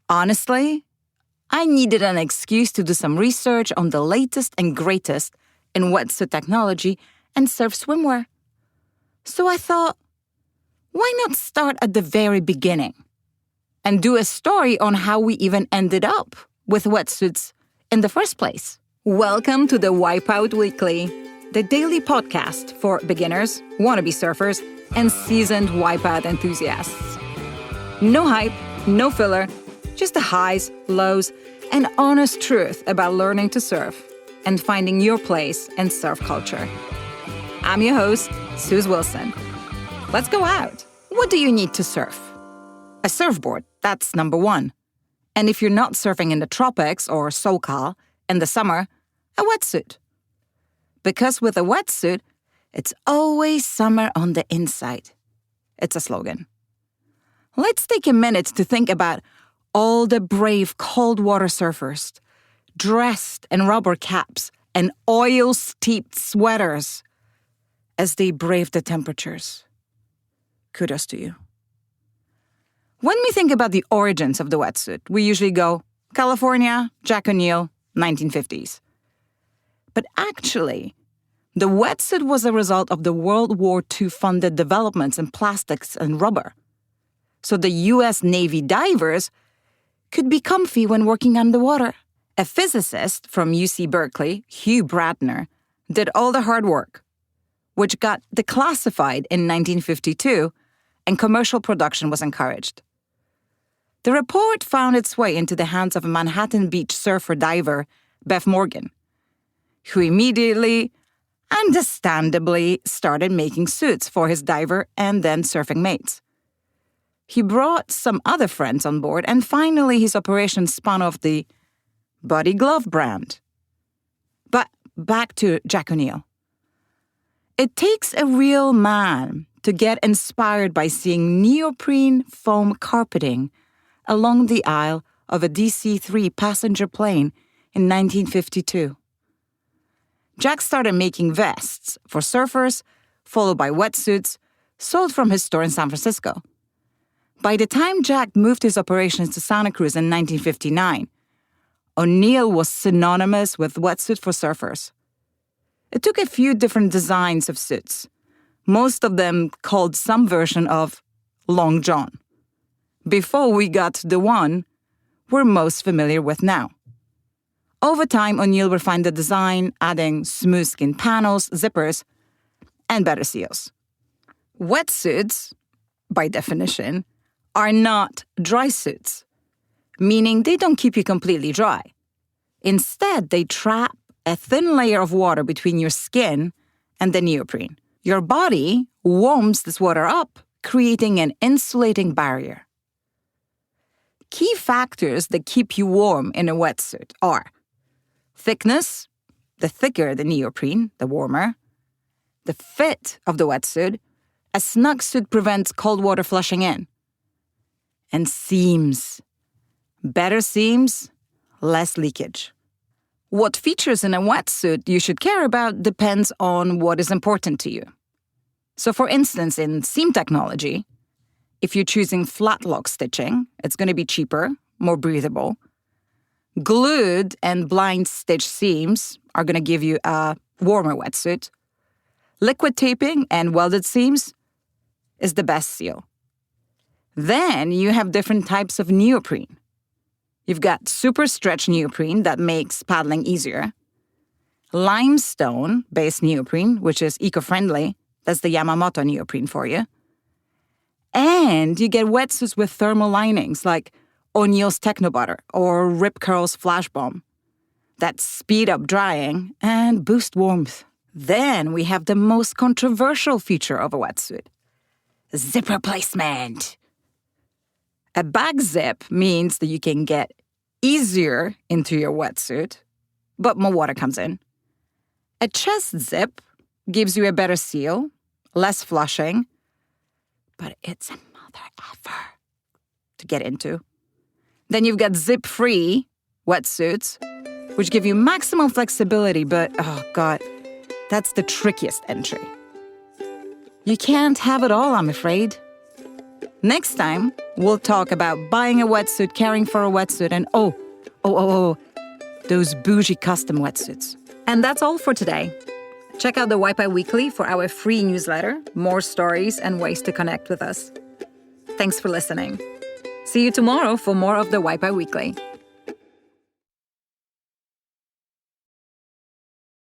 Honestly, I needed an excuse to do some research on the latest and greatest in wetsuit technology and surf swimwear. So I thought, why not start at the very beginning and do a story on how we even ended up with wetsuits in the first place? Welcome to the Wipeout Weekly, the daily podcast for beginners, wannabe surfers, and seasoned wipeout enthusiasts. No hype, no filler, just the highs, lows, and honest truth about learning to surf and finding your place in surf culture. I'm your host, Suze Wilson. Let's go out. What do you need to surf? A surfboard, that's number one. And if you're not surfing in the tropics or SoCal in the summer, a wetsuit. Because with a wetsuit, it's always summer on the inside. It's a slogan. Let's take a minute to think about all the brave cold water surfers, dressed in rubber caps and oil-steeped sweaters as they brave the temperatures. Kudos to you. When we think about the origins of the wetsuit, we usually go California, Jack O'Neill, 1950s. But actually, the wetsuit was a result of the World War II-funded developments in plastics and rubber. So the U.S. Navy divers could be comfy when working underwater. A physicist from UC Berkeley, Hugh Bradner, did all the hard work, which got declassified in 1952, and commercial production was encouraged. The report found its way into the hands of a Manhattan Beach surfer-diver, Beth Morgan, who immediately, understandably, started making suits for his diver and then surfing mates. He brought some other friends on board, and finally his operation spun off the Body Glove brand. But back to Jack O'Neill. It takes a real man to get inspired by seeing neoprene foam carpeting along the aisle of a DC-3 passenger plane in 1952. Jack started making vests for surfers, followed by wetsuits, sold from his store in San Francisco. By the time Jack moved his operations to Santa Cruz in 1959, O'Neill was synonymous with wetsuit for surfers. It took a few different designs of suits, most of them called some version of Long John, before we got to the one we're most familiar with now. Over time, O'Neill refined the design, adding smooth skin panels, zippers, and better seals. Wetsuits, by definition, are not dry suits, meaning they don't keep you completely dry. Instead, they trap a thin layer of water between your skin and the neoprene. Your body warms this water up, creating an insulating barrier. Key factors that keep you warm in a wetsuit are thickness, the thicker the neoprene, the warmer. The fit of the wetsuit, a snug suit prevents cold water flushing in. And seams. Better seams, less leakage. What features in a wetsuit you should care about depends on what is important to you. So for instance, in seam technology, if you're choosing flat lock stitching, it's going to be cheaper, more breathable. Glued and blind stitch seams are going to give you a warmer wetsuit. Liquid taping and welded seams is the best seal. Then you have different types of neoprene. You've got super stretch neoprene that makes paddling easier. Limestone-based neoprene, which is eco-friendly. That's the Yamamoto neoprene for you. And you get wetsuits with thermal linings like O'Neill's Technobutter or Rip Curl's Flash Bomb that speed up drying and boost warmth. Then we have the most controversial feature of a wetsuit: zipper placement. A back zip means that you can get easier into your wetsuit, but more water comes in. A chest zip gives you a better seal, less flushing, but it's a mother effer to get into. Then you've got zip-free wetsuits, which give you maximum flexibility, but, oh God, that's the trickiest entry. You can't have it all, I'm afraid. Next time, we'll talk about buying a wetsuit, caring for a wetsuit, and those bougie custom wetsuits. And that's all for today. Check out the Wipe Out Weekly for our free newsletter, more stories, and ways to connect with us. Thanks for listening. See you tomorrow for more of the Wipe Out Weekly.